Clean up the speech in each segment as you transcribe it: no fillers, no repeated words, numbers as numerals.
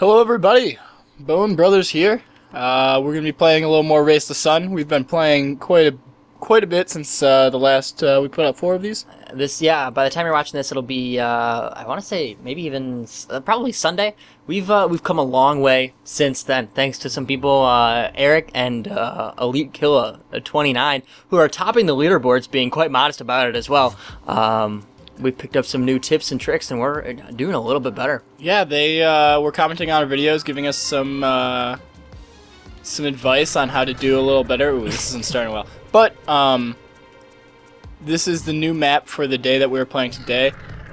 Hello everybody, Bone Brothers here. We're going to be playing a little more Race the Sun. We've been playing quite a bit since the last, we put out 4 of these. By the time you're watching this, it'll be, I want to say, maybe even, probably Sunday. We've come a long way since then, thanks to some people, Eric and Elite Killa 29, who are topping the leaderboards, being quite modest about it as well. We picked up some new tips and tricks, and we're doing a little bit better. Yeah, they were commenting on our videos, giving us some advice on how to do a little better. Ooh, this isn't starting well. But this is the new map for the day that we were playing today.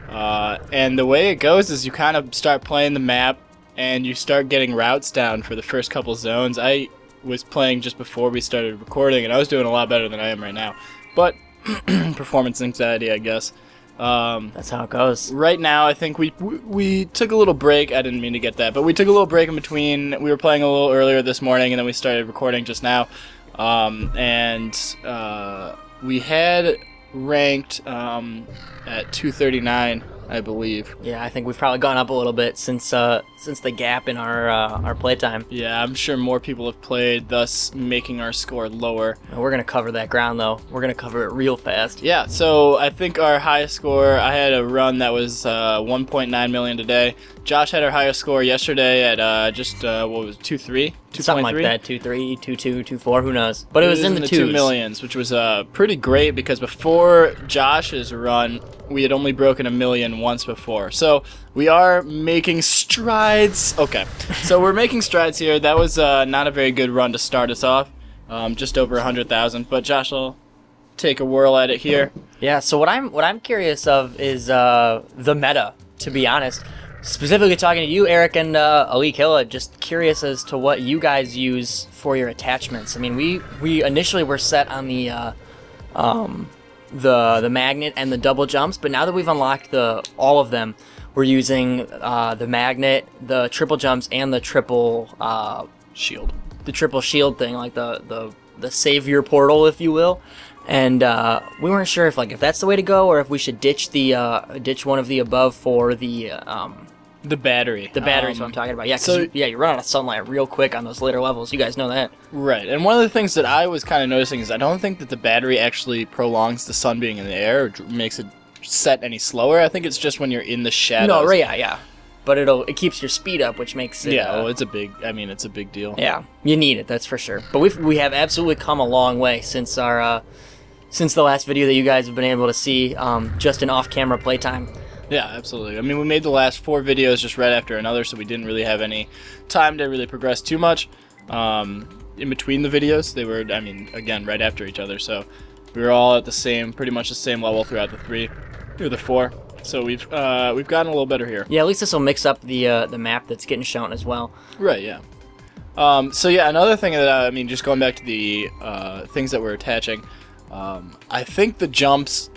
And the way it goes is you kind of start playing the map, and you start getting routes down for the first couple zones. I was playing just before we started recording, and I was doing a lot better than I am right now. But performance anxiety, I guess. That's how it goes. Right now, I think we took a little break. I didn't mean to get that, but we took a little break in between. We were playing a little earlier this morning, and then we started recording just now. We had ranked at 239, I believe. Yeah, I think we've probably gone up a little bit since the gap in our playtime. Yeah, I'm sure more people have played, thus making our score lower. We're gonna cover that ground though. We're gonna cover it real fast. Yeah, so I think our highest score, I had a run that was 1.9 million today. Josh had our highest score yesterday at just what was it, 2.3? Something like that, 2.3, 2.2, 2.4, who knows? But it was in the 2s. 2 millions, which was pretty great because before Josh's run, we had only broken 1 million once before. So we are making strides. Okay, so we're making strides here. That was not a very good run to start us off, just over 100,000. But Josh will take a whirl at it here. Yeah. So what I'm curious of is the meta, to be honest. Specifically talking to you, Eric and Elite Killa, just curious as to what you guys use for your attachments. I mean, we initially were set on the magnet and the double jumps, but now that we've unlocked all of them, we're using the magnet, the triple jumps, and the triple shield. The triple shield thing, like the savior portal, if you will. And we weren't sure if that's the way to go, or if we should ditch one of the above for the battery. The battery is what I'm talking about. Yeah, because you run out of sunlight real quick on those later levels. You guys know that. Right. And one of the things that I was kind of noticing is I don't think that the battery actually prolongs the sun being in the air or makes it set any slower. I think it's just when you're in the shadows. No, right, yeah. But it keeps your speed up, which makes it... Yeah, well, it's a big deal. Yeah, you need it, that's for sure. But we have absolutely come a long way since the last video that you guys have been able to see, just in off-camera playtime. Yeah, absolutely. I mean, we made the last 4 videos just right after another, so we didn't really have any time to really progress too much. In between the videos, they were, I mean, again, right after each other, so we were all at pretty much the same level throughout the 4. So we've gotten a little better here. Yeah, at least this will mix up the map that's getting shown as well. Right. Yeah. So yeah, another thing that I mean, just going back to the things that we're attaching, I think the jumps.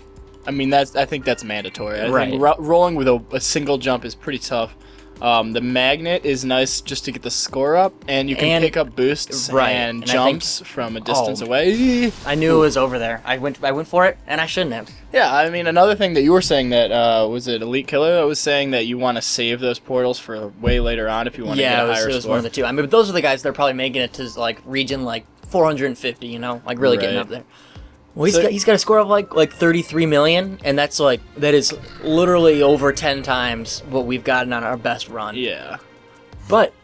I mean, I think that's mandatory. I think rolling with a single jump is pretty tough. The magnet is nice just to get the score up, and you can pick up boosts and jumps from a distance away. I knew it was over there. I went for it, and I shouldn't have. Yeah, I mean, another thing that you were saying that was it Elite Killa that was saying that you want to save those portals for way later on if you want to get a higher score. Yeah, it was one of the 2. I mean, but those are the guys that are probably making it to region 450. You know, really getting up there. Well, he's got a score of like 33 million, and that is literally over 10 times what we've gotten on our best run. Yeah. But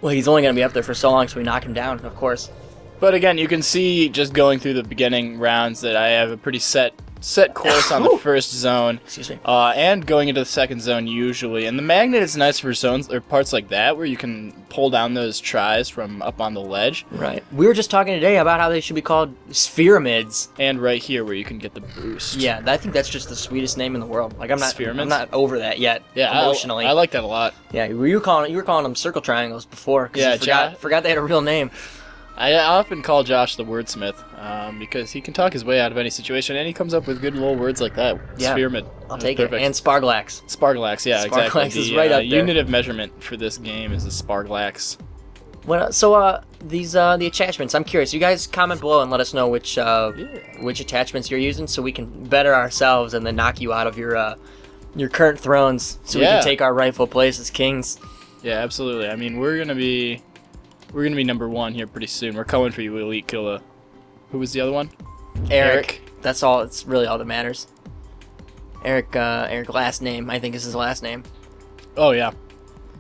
he's only gonna be up there for so long, so we knock him down, of course. But again, you can see just going through the beginning rounds that I have a pretty set course on the first zone. Excuse me. And going into the second zone usually. And the magnet is nice for zones or parts like that where you can pull down those tries from up on the ledge. Right. We were just talking today about how they should be called spheramids. And right here where you can get the boost. Yeah, I think that's just the sweetest name in the world. I'm not over that yet. Yeah, emotionally. I like that a lot. Yeah, you were calling them circle triangles before. Yeah, you forgot they had a real name. I often call Josh the wordsmith because he can talk his way out of any situation, and he comes up with good little words like that. Yeah, Spheramid. I'll take it. And Sparglax. Sparglax, yeah, exactly. Sparglax is right up there. Unit of measurement for this game is a Sparglax. So the attachments. I'm curious. You guys comment below and let us know which attachments you're using, so we can better ourselves and then knock you out of your current thrones, so we can take our rightful place as kings. Yeah, absolutely. I mean, we're gonna be number 1 here pretty soon. We're coming for you, Elite Killa. Who was the other one? Eric. That's all. It's really all that matters. Eric. Eric. Last name. I think is his last name. Oh yeah.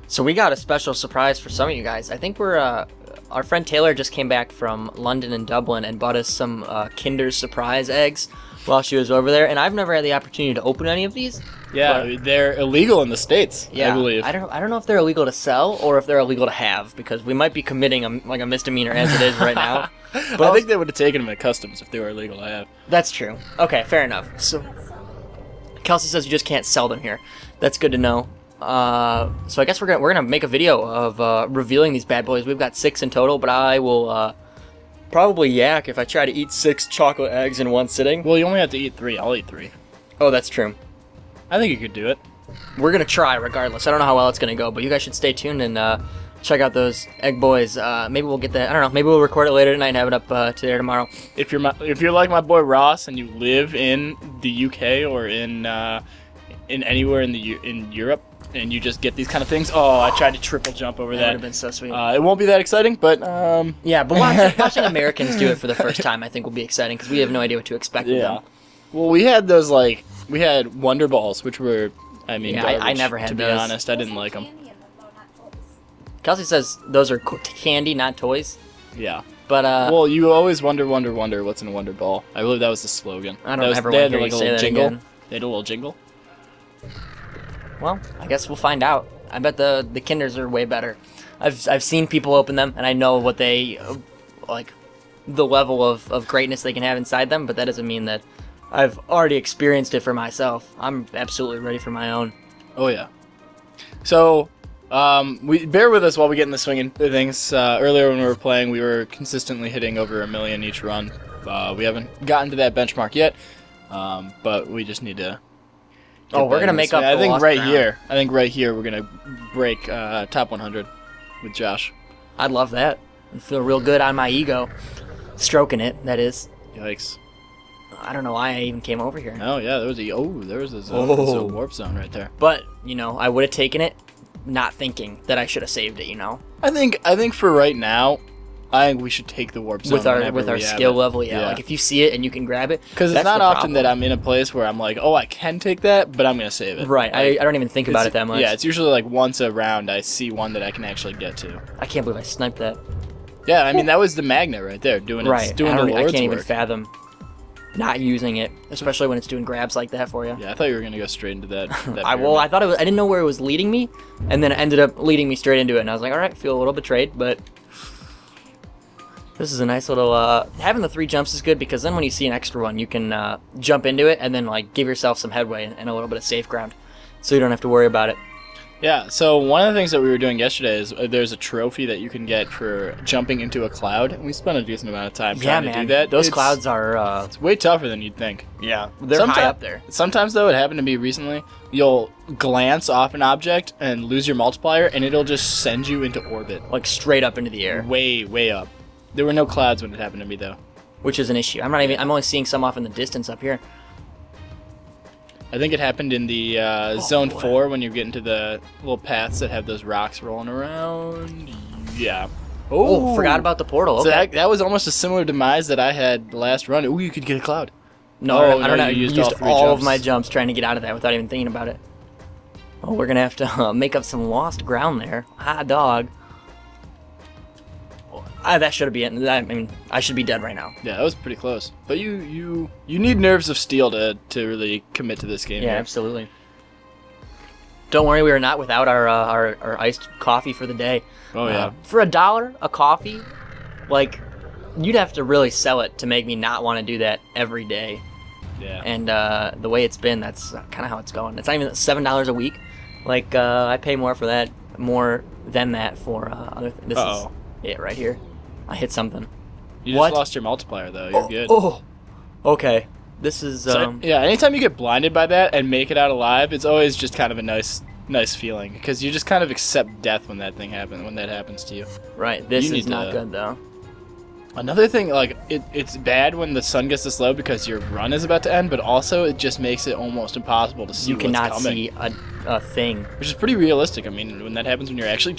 So we got a special surprise for some of you guys. I think we're our friend Taylor just came back from London and Dublin and bought us some Kinder Surprise eggs while she was over there, and I've never had the opportunity to open any of these. Yeah, they're illegal in the States, yeah, I believe. I don't know if they're illegal to sell or if they're illegal to have, because we might be committing a misdemeanor as it is right now. But I think they would have taken them at customs if they were illegal to have. That's true. Okay, fair enough. So Kelsey says you just can't sell them here. That's good to know. So I guess we're gonna make a video of revealing these bad boys. We've got 6 in total, but I will probably yak if I try to eat 6 chocolate eggs in one sitting. Well, you only have to eat 3. I'll eat 3. Oh, that's true. I think you could do it. We're gonna try regardless. I don't know how well it's gonna go, but you guys should stay tuned and check out those egg boys. Maybe we'll get that. I don't know. Maybe we'll record it later tonight and have it up today or tomorrow. If you're like my boy Ross and you live in the UK or in anywhere in Europe, and you just get these kind of things. Oh, I tried to triple jump over that. That would have been so sweet. It won't be that exciting, but yeah, but watching Americans do it for the first time, I think will be exciting because we have no idea what to expect with them. Well, we had those we had Wonder Balls, which were, I mean, garbage, I never had to those. be honest, I didn't like them. Kelsey says those are candy, not toys. Yeah. But well, you always wonder what's in a Wonder Ball. I believe that was the slogan. I don't ever want to hear you say that again. They had a little jingle. Well, I guess we'll find out. I bet the Kinders are way better. I've seen people open them, and I know what they like, the level of greatness they can have inside them. But that doesn't mean that I've already experienced it for myself. I'm absolutely ready for my own. Oh yeah. So we bear with us while we get in the swing of things. Earlier when we were playing, we were consistently hitting over 1 million each run. We haven't gotten to that benchmark yet, but we just need to. Oh, we're gonna make up. I think right here. I think right here we're gonna break top 100 with Josh. I'd love that. I feel real good on my ego, stroking it. That is. Yikes! I don't know why I even came over here. Oh yeah, there was a warp zone right there. But you know, I would have taken it, not thinking that I should have saved it. You know. I think for right now, I think we should take the warp zone with our skill level. Yeah, like if you see it and you can grab it, because it's not often that I'm in a place where I'm like, oh, I can take that, but I'm gonna save it. Right. Like, I don't even think about it that much. Yeah, it's usually like once a round I see one that I can actually get to. I can't believe I sniped that. Yeah, I mean that was the magnet right there doing the Lord's work. I can't even fathom not using it, especially when it's doing grabs like that for you. Yeah, I thought you were gonna go straight into that. I thought I didn't know where it was leading me, and then it ended up leading me straight into it, and I was like, all right, I feel a little betrayed, but this is a nice little. Having the 3 jumps is good because then when you see an extra one, you can jump into it and then like give yourself some headway and a little bit of safe ground, so you don't have to worry about it. Yeah, so one of the things that we were doing yesterday is there's a trophy that you can get for jumping into a cloud, and we spent a decent amount of time trying to do that. Those clouds are... it's way tougher than you'd think. Yeah, they're high up there. Sometimes, though, it happened to me recently, you'll glance off an object and lose your multiplier, and it'll just send you into orbit. Like straight up into the air. Way, way up. There were no clouds when it happened to me, though. Which is an issue. I'm only seeing some off in the distance up here. I think it happened in the Zone 4 when you get into the little paths that have those rocks rolling around. Yeah. Oh, forgot about the portal. So okay. that was almost a similar demise that I had last run. Ooh, you could get a cloud. No, I don't know. You used all of my jumps trying to get out of that without even thinking about it. Oh, we're going to have to make up some lost ground there. Hot dog. That should be it. I mean, I should be dead right now. Yeah, that was pretty close. But you need nerves of steel to really commit to this game. Yeah, here. Absolutely. Don't worry, we are not without our iced coffee for the day. Oh yeah. For $1 a coffee, like you'd have to really sell it to make me not want to do that every day. Yeah. And the way it's been, that's kind of how it's going. It's not even $7 a week. Like I pay more for that, more than that for other. This is it right here. I hit something. You just lost your multiplier, though. You're good. Oh, okay. This is... yeah, anytime you get blinded by that and make it out alive, it's always just kind of a nice feeling. Because you just kind of accept death when that happens to you. Right. This is not good, though. Another thing, like, it's bad when the sun gets this low because your run is about to end, but also it just makes it almost impossible to see what's coming. You cannot see a thing. Which is pretty realistic. I mean, when that happens when you're actually...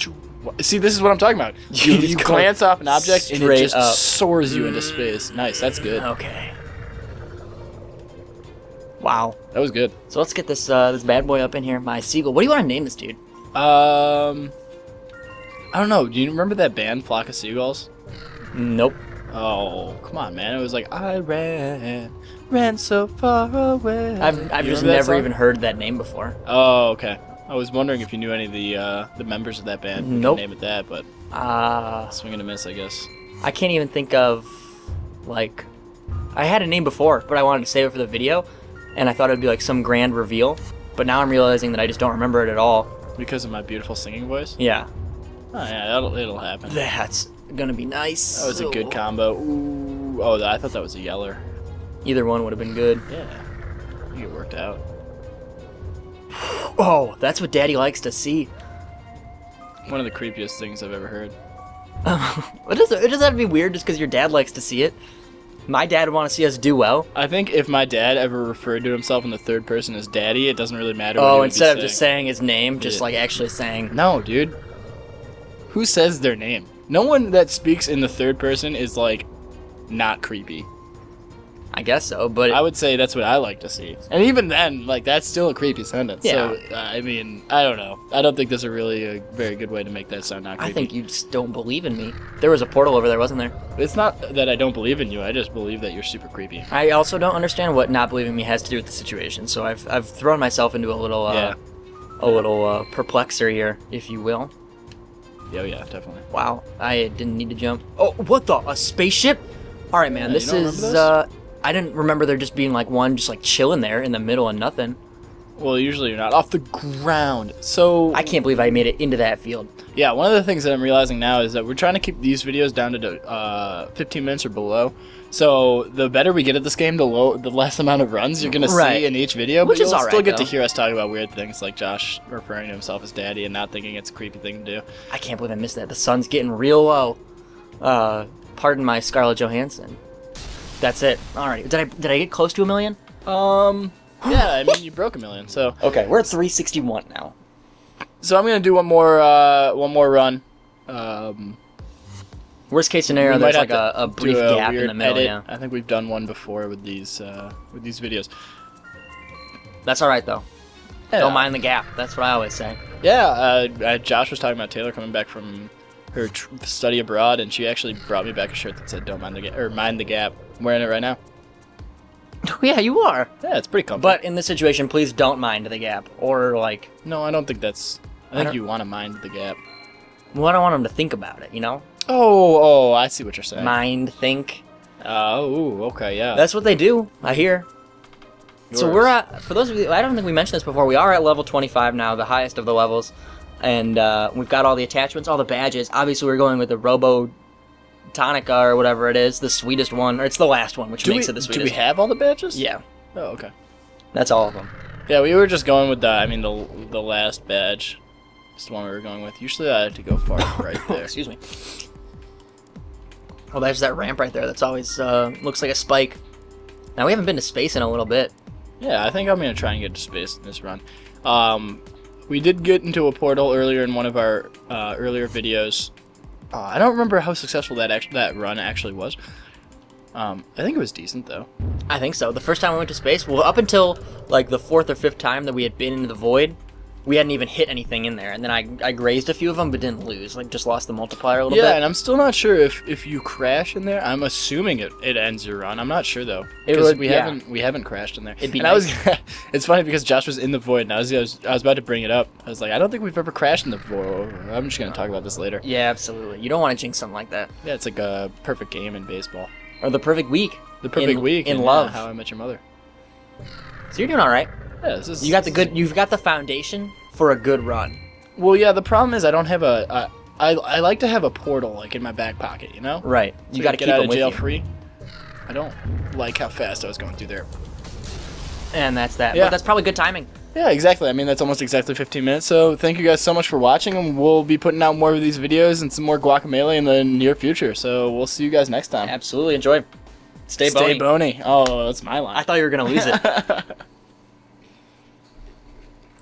See, this is what I'm talking about. You glance off an object and it just soars you into space. Nice, that's good. Okay. Wow. That was good. So let's get this this bad boy up in here. My seagull. What do you want to name this dude? I don't know. Do you remember that band, Flock of Seagulls? Nope. Oh, come on, man. It was like, I ran so far away. I've just never even heard that name before. Oh, okay. I was wondering if you knew any of the members of that band. Nope. Name it that, but swing and a miss, I guess. I can't even think of, like, I had a name before, but I wanted to save it for the video, and I thought it would be like some grand reveal, but now I'm realizing that I just don't remember it at all. Because of my beautiful singing voice? Yeah. Oh, yeah, it'll happen. That's gonna be nice. That was a good combo. Ooh. Oh, I thought that was a yeller. Either one would have been good. Yeah. I think it worked out. Oh, that's what Daddy likes to see. One of the creepiest things I've ever heard. It doesn't have to be weird just because your dad likes to see it. My dad would want to see us do well. I think if my dad ever referred to himself in the third person as daddy, it doesn't really matter what he would instead of be just saying his name, just like actually saying... No, dude. Who says their name? No one that speaks in the third person is, like, not creepy. I guess so, but... I would say that's what I like to see. And even then, like, that's still a creepy sentence. Yeah. So, I mean, I don't know. I don't think there's really a very good way to make that sound not creepy. I think you just don't believe in me. There was a portal over there, wasn't there? It's not that I don't believe in you. I just believe that you're super creepy. I also don't understand what not believing me has to do with the situation. So I've thrown myself into a little perplexer here, if you will. Yeah, yeah, definitely. Wow, I didn't need to jump. Oh, what the? A spaceship? All right, man. This is. I didn't remember there just being like one just like chilling there in the middle of nothing. Well, usually you're not off the ground. So I can't believe I made it into that field. Yeah, one of the things that I'm realizing now is that we're trying to keep these videos down to 15 minutes or below. So the better we get at this game, the less amount of runs you're gonna see in each video. Which but is you'll alright, still get to hear us talk about weird things like Josh referring to himself as daddy and not thinking it's a creepy thing to do. I can't believe I missed that. The sun's getting real low. Pardon my Scarlett Johansson. That's it. All right. Did I get close to 1 million? Yeah, I mean you broke 1 million. So okay, we're at 361 now. So I'm gonna do one more run. Worst case scenario, there's like a brief gap in the middle. Edit. Yeah. I think we've done one before with these videos. That's all right though. Yeah. Don't mind the gap. That's what I always say. Yeah. Josh was talking about Taylor coming back from her study abroad, and she actually brought me back a shirt that said "Don't mind the gap" or "Mind the gap." I'm wearing it right now. Oh, yeah, you are. Yeah, it's pretty comfortable. But in this situation, please don't mind the gap. Or, like... No, I don't think that's... I think you want to mind the gap. Well, I don't want them to think about it, you know? Oh, I see what you're saying. Mind, think. Oh, okay, yeah. That's what they do, I hear. Yours. So we're at... For those of you... I don't think we mentioned this before. We are at level 25 now, the highest of the levels. And we've got all the attachments, all the badges. Obviously, we're going with the Robo... Tonica or whatever it is, the sweetest one, or it's the last one, which makes it the sweetest. Do we have all the badges? Yeah. Oh, okay. That's all of them. Yeah, we were just going with the last badge. It's the one we were going with. Usually I had to go far right there. Excuse me. Oh, there's that ramp right there. That's always looks like a spike. Now we haven't been to space in a little bit. Yeah, I think I'm gonna try and get to space in this run. We did get into a portal earlier in one of our earlier videos. I don't remember how successful that run actually was. I think it was decent though. I think so. The first time we went to space, well, up until like the 4th or 5th time that we had been into the void, we hadn't even hit anything in there. And then I grazed a few of them, but didn't lose. Like just lost the multiplier a little bit. Yeah, and I'm still not sure if you crash in there. I'm assuming it ends your run. I'm not sure though. Because we haven't crashed in there. It'd be nice. It's funny because Josh was in the void, and I was about to bring it up. I was like, I don't think we've ever crashed in the void. I'm just gonna talk about this later. Yeah, absolutely. You don't want to jinx something like that. Yeah, it's like a perfect game in baseball. Or the perfect week. The perfect week in love. How I Met Your Mother. So you're doing all right. Yeah, You've got the foundation for a good run. Well, yeah. The problem is I don't have I like to have a portal like in my back pocket, you know. Right. You got to get out of jail free. I don't like how fast I was going through there. And that's that. Yeah. But that's probably good timing. Yeah, exactly. I mean, that's almost exactly 15 minutes. So thank you guys so much for watching, and we'll be putting out more of these videos and some more guacamole in the near future. So we'll see you guys next time. Absolutely. Enjoy. Stay bony. Stay bony. Oh, that's my line. I thought you were going to lose it.